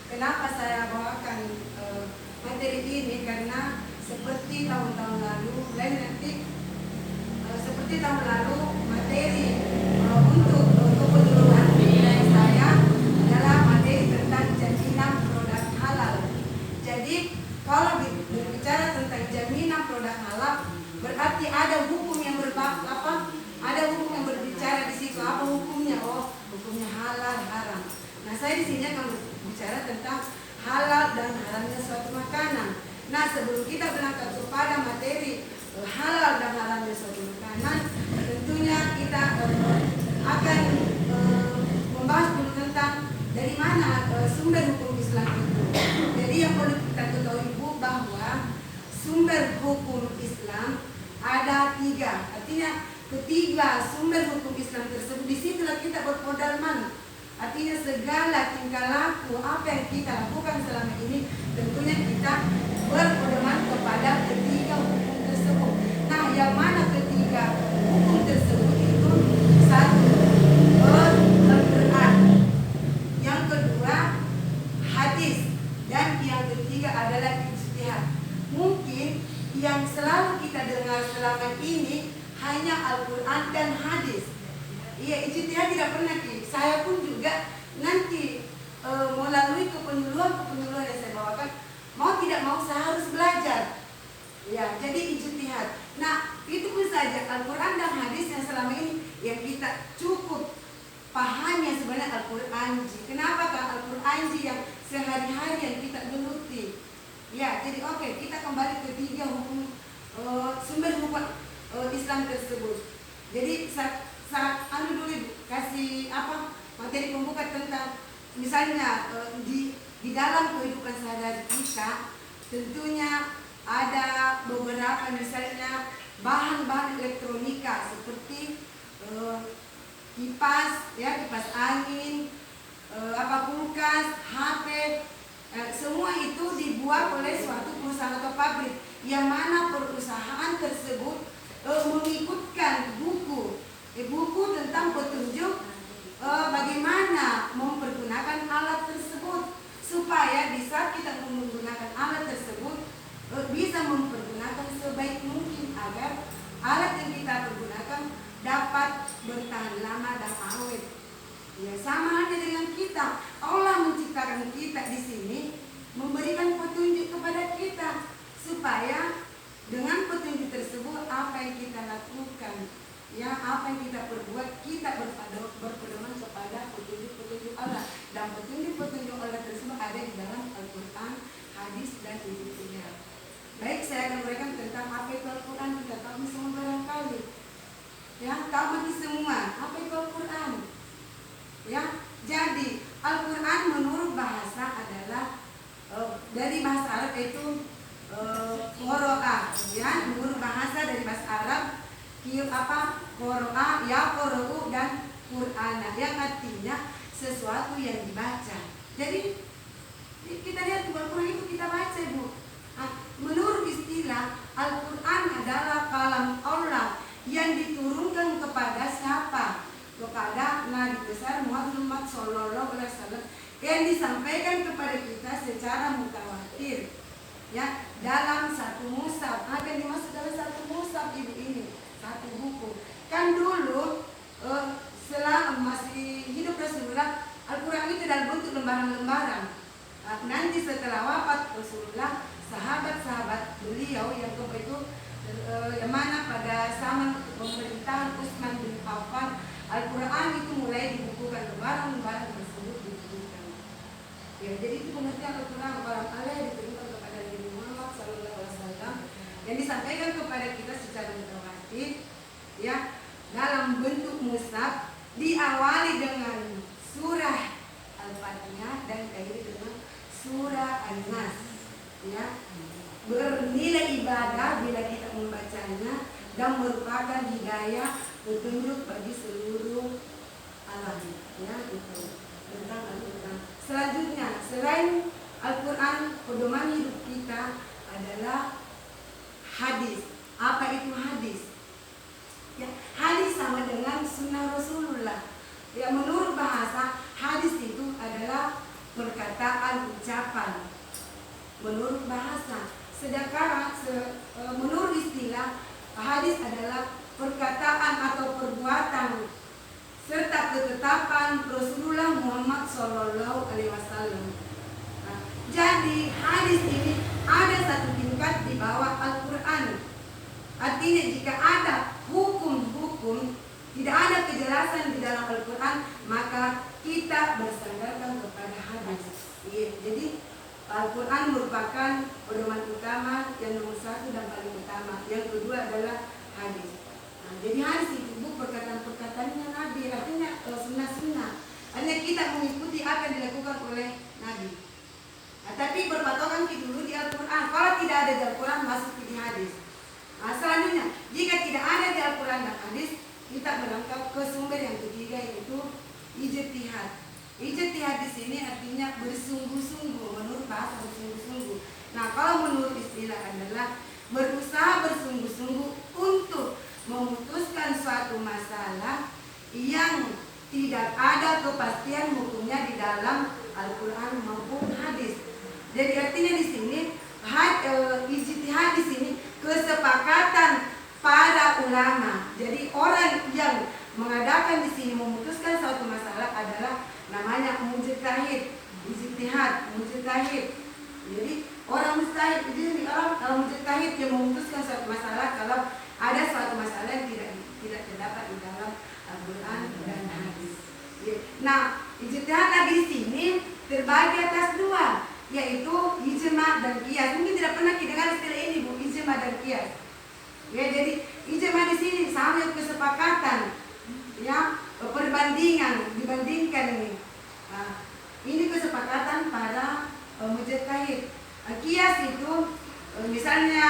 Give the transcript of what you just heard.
Kenapa saya bawakan materi ini? Karena seperti tahun-tahun lalu, seperti tahun lalu materi untuk kepenjuruan nilai saya adalah materi tentang jaminan produk halal. Jadi kalau berbicara tentang jaminan produk halal, berarti ada hukum yang ada hukum yang berbicara di situ. Apa hukumnya? Oh, hukumnya halal, haram. Nah, saya di sini akan berbicara tentang halal dan haramnya suatu makanan. Nah, sebelum kita berangkat kepada materi halal dan haramnya suatu makanan, tentunya kita akan membahas dulu tentang dari mana sumber hukum Islam itu. Jadi yang perlu kita ketahui Bu, bahwa sumber hukum Islam ada 3. Artinya ketiga sumber hukum Islam tersebut, disitulah kita berpodal mana. Artinya segala tingkah laku apa yang kita lakukan selama ini, tentunya kita berpedoman kepada ketiga hukum tersebut. Nah, yang mana ketiga hukum tersebut itu? 1, Al-Quran. Yang kedua, hadis. Dan yang ketiga adalah ijtihad. Mungkin yang selalu kita dengar selama ini hanya Al-Quran dan hadis. Iya, ijtihad tidak pernah. Saya pun juga nanti melalui kepenyuluhan yang saya bawakan, mau tidak mau saya harus belajar. Ya, jadi ijtihad. Nah, itu pun saja Al-Quran dan hadis yang selama ini yang kita cukup pahamnya sebenarnya Al-Quran. Kenapa kan Al-Quran yang sehari-hari yang kita geluti? Ya, jadi oke, kita kembali ke 3 hukum sumber hukum Islam tersebut. Jadi saat dulu kasih materi pembuka tentang misalnya di dalam kehidupan sehari-hari kita, tentunya ada beberapa misalnya bahan-bahan elektronika seperti kipas angin, kulkas, HP, semua itu dibuat oleh suatu perusahaan atau pabrik, yang mana perusahaan tersebut mengikutkan buku tentang petunjuk bagaimana mempergunakan alat tersebut, supaya bisa kita menggunakan alat tersebut bisa mempergunakan sebaik mungkin agar alat yang kita pergunakan dapat bertahan lama dan awet. Ya, sama aja dengan kita. Allah menciptakan kita di sini, memberikan petunjuk kepada kita supaya dengan petunjuk tersebut apa yang kita lakukan, ya, apa yang kita perbuat, kita berpedoman kepada petunjuk-petunjuk Allah. Dan petunjuk-petunjuk Allah tersebut ada di dalam Al-Quran, hadis, dan ijtihad. Baik, saya akan berikan tentang apa itu Al-Quran. Kita tahu semua barangkali, ya, tahu semua apa itu Al-Quran. Ya, jadi Al-Quran menurut bahasa adalah dari bahasa Arab itu qira'a, ya, menurut bahasa dari bahasa Arab qira'a, yaqra'u, dan Qur'ana, yang artinya sesuatu yang dibaca. Jadi kita lihat Al-Quran itu kita baca, Bu. Menurut istilah, Al-Quran adalah kalam Allah yang diturunkan kepada siapa? Kepada Nabi besar Muhammad SAW, yang disampaikan kepada kita secara mutawatir, ya, dalam satu mushaf. Apa yang dimaksud dalam satu mushaf ini satu buku. Kan dulu selama masih hidup Rasulullah, Al-Quran itu dalam bentuk lembaran-lembaran. Nanti setelah wafat Rasulullah, sahabat-sahabat beliau yang itu yang mana pada zaman pemerintahan Utsman bin Affan, Al-Quran itu mulai dibukukan, lembaran-lembaran tersebut dibukukan. Ya, jadi itu pengertian Al-Quran, barang Allah yang diturunkan kepada Nabi Muhammad SAW, yang disampaikan kepada kita secara mutawatir, ya, dalam bentuk mushaf, diawali dengan surah Al-Fatihah dan diakhiri dengan surah An-Nas, ya, bernilai ibadah bila kita membacanya dan merupakan hidayah, petunjuk bagi seluruh alam, ya, itu tentang Al-Quran. Selanjutnya, selain Al-Quran, pedoman hidup kita adalah hadis. Apa itu hadis? Ya, hadis sama dengan sunnah Rasulullah. Ya, menurut bahasa, hadis itu adalah perkataan ucapan menurut bahasa. Sedangkan menurut istilah hadis adalah perkataan atau perbuatan serta ketetapan Rasulullah Muhammad SAW. Nah, jadi hadis ini ada satu tingkat di bawah Al-Quran. Artinya jika ada hukum-hukum, tidak ada kejelasan di dalam Al-Quran, maka kita bersandarkan kepada hadis. Jadi Al-Quran merupakan pedoman utama yang nomor satu dan paling utama. Yang kedua adalah hadis. Nah, jadi hadis itu perkataan-perkataannya Nabi, artinya sunnah-sunnah. Artinya kita mengikuti apa yang dilakukan oleh Nabi. Nah, tapi berpatokan dulu di Al-Quran. Kalau tidak ada di Al-Quran, masuk di hadis. Nah, selanjutnya, jika tidak ada di Al-Quran dan hadis, kita berangkat ke sumber yang ketiga, yaitu ijtihad. Ijtihad di sini artinya bersungguh-sungguh, menurut bahasa bersungguh-sungguh. Nah, kalau menurut istilah adalah berusaha bersungguh-sungguh untuk memutuskan suatu masalah yang tidak ada kepastian hukumnya di dalam Al-Quran maupun hadis. Jadi artinya di sini ijtihad di sini kesepakatan para ulama. Jadi orang yang mengadakan di sini memutuskan suatu masalah adalah namanya mujtahid, ijtihad, mujtahid. Jadi orang mujtahid ini orang mujtahid yang memutuskan suatu masalah kalau ada suatu masalah yang tidak terdapat di dalam Al-Quran dan hadis. Nah, ijtihad lagi di sini terbagi atas dua, yaitu ijma dan qiyas. Mungkin tidak pernah kita dengar istilah ini, Bu, ijma dan qiyas. Ya, jadi ijma di sini sama kesepakatan, ya, dibandingkan ini. Nah, ini kesepakatan para mujtahid. Qiyas itu misalnya